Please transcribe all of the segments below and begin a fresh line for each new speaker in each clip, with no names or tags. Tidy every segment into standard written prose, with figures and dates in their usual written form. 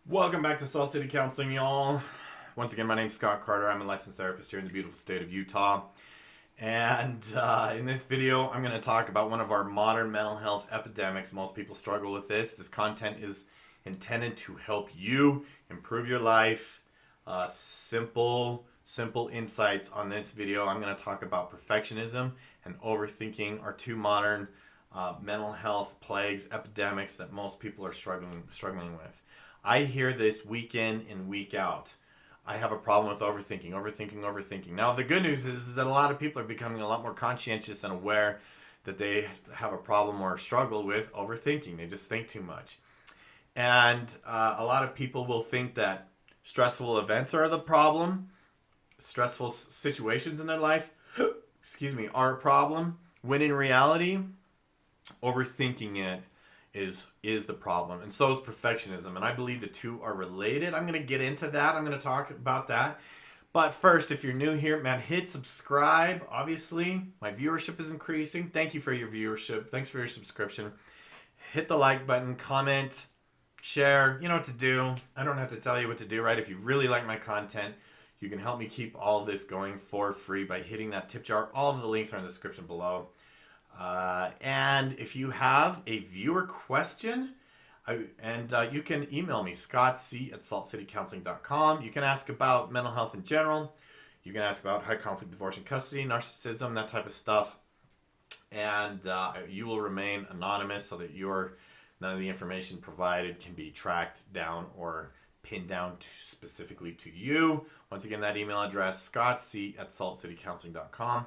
Welcome back to Salt City Counseling, y'all. Once again, my name's Scott Carter. I'm a licensed therapist here in the beautiful state of Utah. And in this video, I'm going to talk about one of our modern mental health epidemics. Most people struggle with this. This content is intended to help you improve your life. Simple insights on this video. I'm going to talk about perfectionism and overthinking, are two modern mental health plagues, epidemics that most people are struggling with. I hear this week in and week out. I have a problem with overthinking. Now, the good news is that a lot of people are becoming a lot more conscientious and aware that they have a problem or struggle with overthinking. They just think too much. And a lot of people will think that stressful events are the problem, stressful situations in their life, are a problem, when in reality, overthinking it is the problem, and so is perfectionism. And I believe the two are related. I'm going to get into that. I'm going to talk about that. But first, if you're new here, man, hit subscribe. Obviously, my viewership is increasing. Thank you for your viewership. Thanks for your subscription. Hit the like button, comment, share. You know what to do. I don't have to tell you what to do, right? If you really like my content, you can help me keep all of this going for free by hitting that tip jar. All of the links are in the description below. And if you have a viewer question, you can email me, scottc at saltcitycounseling.com. You can ask about mental health in general. You can ask about high conflict divorce and custody, narcissism, that type of stuff. And you will remain anonymous so that none of the information provided can be tracked down or pinned down specifically to you. Once again, that email address, scottc at saltcitycounseling.com.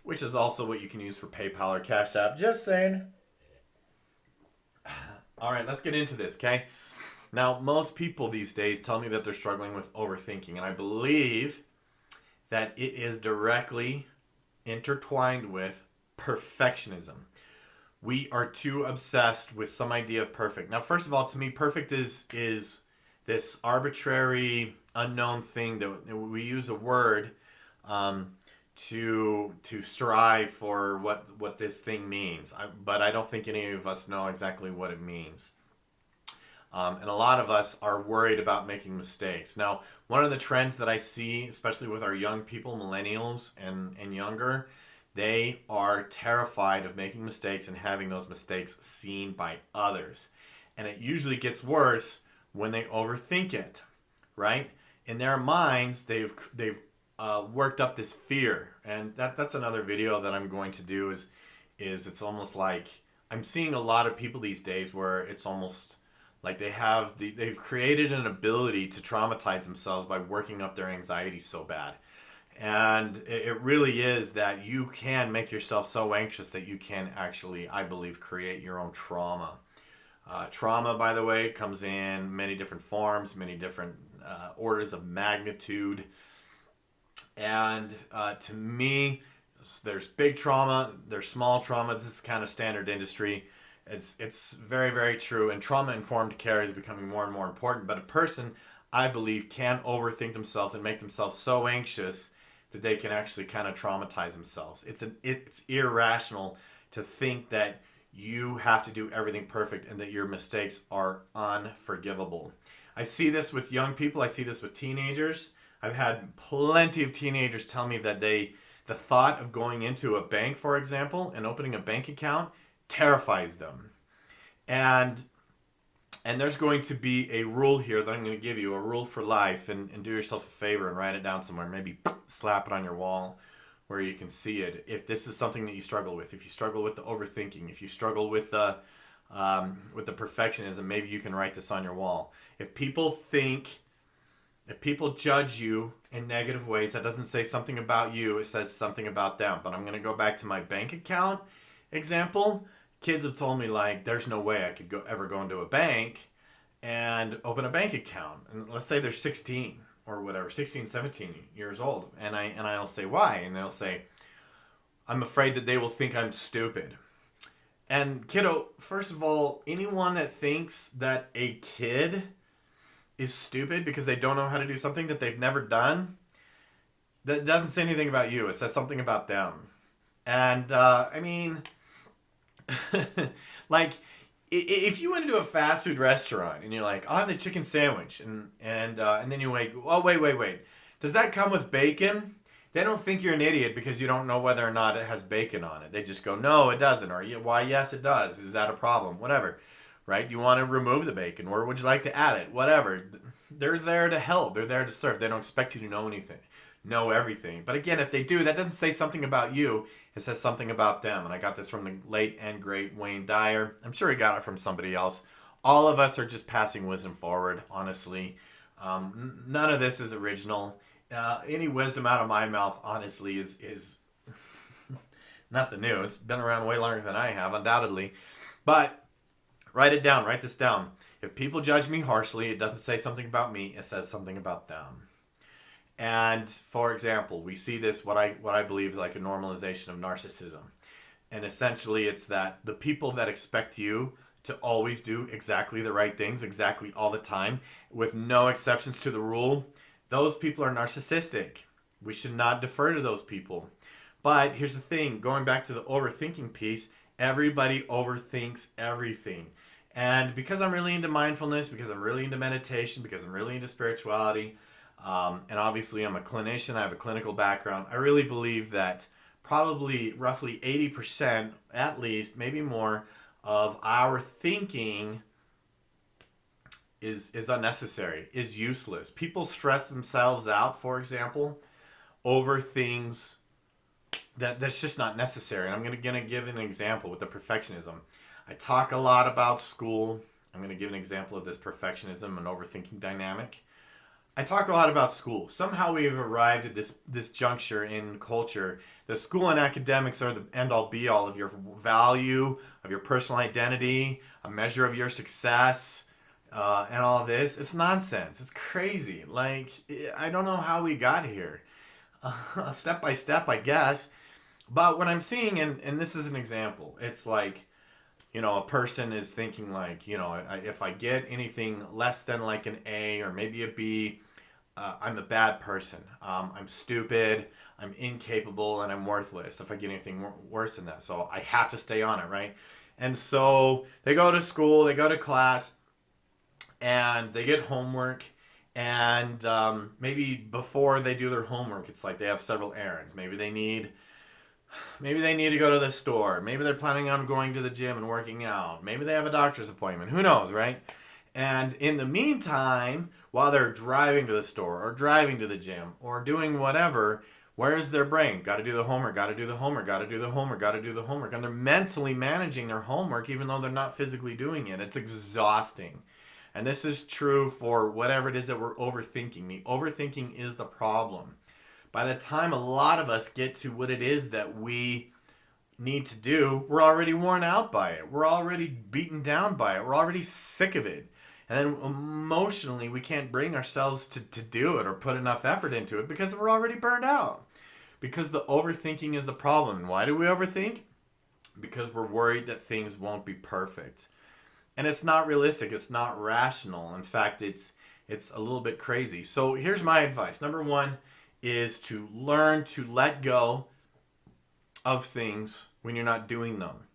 Which is also what you can use for PayPal or Cash App. Just saying. All right, let's get into this, okay? Now, most people these days tell me that they're struggling with overthinking, and I believe that it is directly intertwined with perfectionism. We are too obsessed with some idea of perfect. Now, first of all, to me, perfect is this arbitrary, unknown thing that we use a word to strive for what this thing means. But I don't think any of us know exactly what it means. And a lot of us are worried about making mistakes. Now, one of the trends that I see, especially with our young people, millennials and younger, they are terrified of making mistakes and having those mistakes seen by others. And it usually gets worse when they overthink it, right? In their minds, they've worked up this fear, and that's another video that I'm going to do. Is it's almost like I'm seeing a lot of people these days where it's almost like they've created an ability to traumatize themselves by working up their anxiety so bad. And it really is that you can make yourself so anxious that you can actually, I believe, create your own trauma. Trauma, by the way, comes in many different forms, many different orders of magnitude. And to me, there's big trauma, there's small trauma. This is kind of standard industry. It's very, very true. And trauma-informed care is becoming more and more important. But a person, I believe, can overthink themselves and make themselves so anxious that they can actually kind of traumatize themselves. It's irrational to think that you have to do everything perfect and that your mistakes are unforgivable. I see this with young people. I see this with teenagers. I've had plenty of teenagers tell me that the thought of going into a bank, for example, and opening a bank account terrifies them. And there's going to be a rule here that I'm going to give you, a rule for life, and do yourself a favor and write it down somewhere. Maybe slap it on your wall where you can see it. If this is something that you struggle with, if you struggle with the overthinking, if you struggle with the perfectionism, maybe you can write this on your wall. If people judge you in negative ways, that doesn't say something about you, it says something about them. But I'm going to go back to my bank account example. Kids have told me, like, there's no way I could ever go into a bank and open a bank account. And let's say they're 16 or whatever, 16, 17 years old. And I'll say, why? And they'll say, I'm afraid that they will think I'm stupid. And kiddo, first of all, anyone that thinks that a kid is stupid because they don't know how to do something that they've never done, that doesn't say anything about you. It says something about them. And I mean, like, if you went into a fast food restaurant and you're like, I'll have the chicken sandwich, and then you wait, oh wait, does that come with bacon? They don't think you're an idiot because you don't know whether or not it has bacon on it. They just go, no, it doesn't, or why, yes, it does. Is that a problem? Whatever, right? You want to remove the bacon, or would you like to add it? Whatever. They're there to help. They're there to serve. They don't expect you to know anything, know everything. But again, if they do, that doesn't say something about you. It says something about them. And I got this from the late and great Wayne Dyer. I'm sure he got it from somebody else. All of us are just passing wisdom forward, honestly. None of this is original. Any wisdom out of my mouth, honestly, is nothing new. It's been around way longer than I have, undoubtedly. But write it down. Write this down. If people judge me harshly, it doesn't say something about me. It says something about them. And for example, we see this, what I believe is like a normalization of narcissism. And essentially it's that the people that expect you to always do exactly the right things, exactly all the time, with no exceptions to the rule, those people are narcissistic. We should not defer to those people. But here's the thing, going back to the overthinking piece, everybody overthinks everything. And because I'm really into mindfulness, because I'm really into meditation, because I'm really into spirituality, and obviously I'm a clinician, I have a clinical background, I really believe that probably roughly 80%, at least, maybe more, of our thinking is unnecessary, is useless. People stress themselves out, for example, over things that's just not necessary. And I'm going to give an example with the perfectionism. I talk a lot about school. I'm going to give an example of this perfectionism and overthinking dynamic. I talk a lot about school. Somehow we've arrived at this juncture in culture. The school and academics are the end-all be-all of your value, of your personal identity, a measure of your success, and all of this. It's nonsense. It's crazy. Like, I don't know how we got here. Step by step, I guess. But what I'm seeing, and this is an example, it's like, a person is thinking like, if I get anything less than like an A or maybe a B, I'm a bad person. I'm stupid, I'm incapable, and I'm worthless if I get anything worse than that. So I have to stay on it, right? And so they go to school, they go to class, and they get homework. And maybe before they do their homework, it's like they have several errands. Maybe they need to go to the store. Maybe they're planning on going to the gym and working out. Maybe they have a doctor's appointment. Who knows, right? And in the meantime, while they're driving to the store or driving to the gym or doing whatever, where's their brain? Got to do the homework, got to do the homework, got to do the homework, got to do the homework. And they're mentally managing their homework even though they're not physically doing it. It's exhausting. And this is true for whatever it is that we're overthinking. The overthinking is the problem. By the time a lot of us get to what it is that we need to do, we're already worn out by it. We're already beaten down by it. We're already sick of it. And then emotionally, we can't bring ourselves to do it or put enough effort into it because we're already burned out. Because the overthinking is the problem. And why do we overthink? Because we're worried that things won't be perfect. And it's not realistic. It's not rational. In fact, it's a little bit crazy. So here's my advice. Number one is to learn to let go of things when you're not doing them.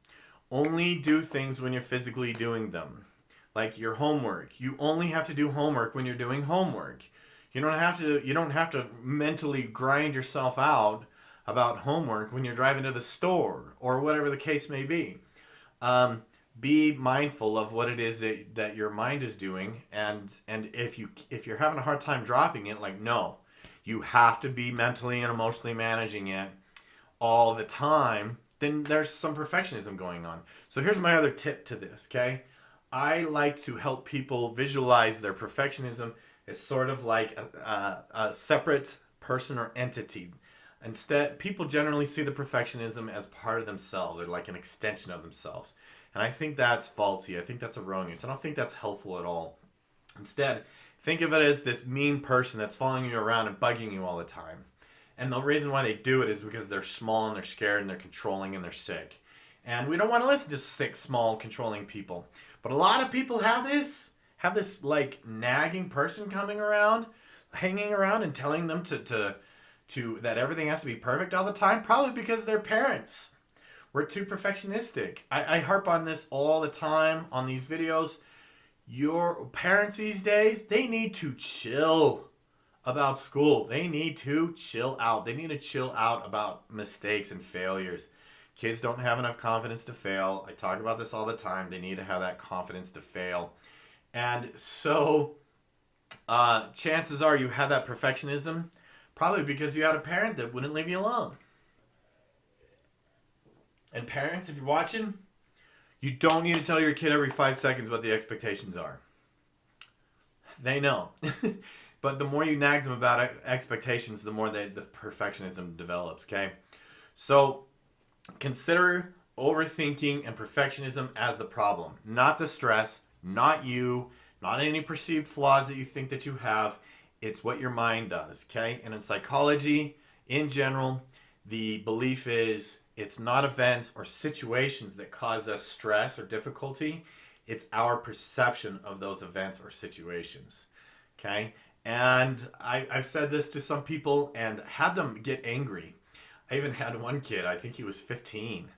Only do things when you're physically doing them. Like your homework. You only have to do homework when you're doing homework. You don't have to mentally grind yourself out about homework when you're driving to the store or whatever the case may be. Be mindful of what it is that your mind is doing, and if you're having a hard time dropping it, like, no, you have to be mentally and emotionally managing it all the time. Then there's some perfectionism going on. So here's my other tip to this, okay? I like to help people visualize their perfectionism as sort of like a separate person or entity. Instead, people generally see the perfectionism as part of themselves or like an extension of themselves. And I think that's faulty. I think that's erroneous. I don't think that's helpful at all. Instead, think of it as this mean person that's following you around and bugging you all the time. And the reason why they do it is because they're small and they're scared and they're controlling and they're sick. And we don't want to listen to sick, small, controlling people. But a lot of people have this like nagging person coming around, hanging around and telling them to that everything has to be perfect all the time, probably because their parents We're too perfectionistic. I harp on this all the time on these videos. Your parents these days, they need to chill about school. They need to chill out. They need to chill out about mistakes and failures. Kids don't have enough confidence to fail. I talk about this all the time. They need to have that confidence to fail. And so, chances are you had that perfectionism probably because you had a parent that wouldn't leave you alone. And parents, if you're watching, you don't need to tell your kid every 5 seconds what the expectations are. They know. But the more you nag them about expectations, the more the perfectionism develops, okay? So consider overthinking and perfectionism as the problem, not the stress, not you, not any perceived flaws that you think that you have. It's what your mind does, okay? And in psychology, in general, the belief is it's not events or situations that cause us stress or difficulty. It's our perception of those events or situations, okay? And I've said this to some people and had them get angry. I even had one kid, I think he was 15.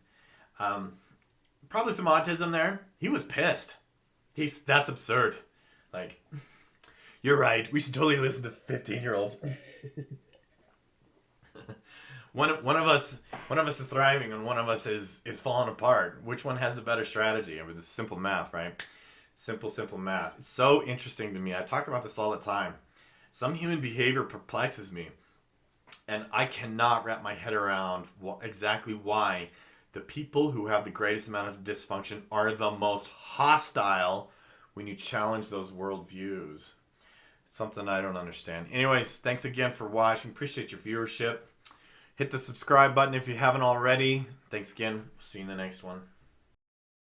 Probably some autism there. He was pissed. That's absurd. Like, you're right. We should totally listen to 15-year-olds. One of us is thriving and one of us is falling apart. Which one has a better strategy? I mean, it's simple math, right? Simple math. It's so interesting to me. I talk about this all the time. Some human behavior perplexes me, and I cannot wrap my head around exactly why the people who have the greatest amount of dysfunction are the most hostile when you challenge those worldviews. It's something I don't understand. Anyways, thanks again for watching. Appreciate your viewership. Hit the subscribe button if you haven't already. Thanks again. See you in the next one.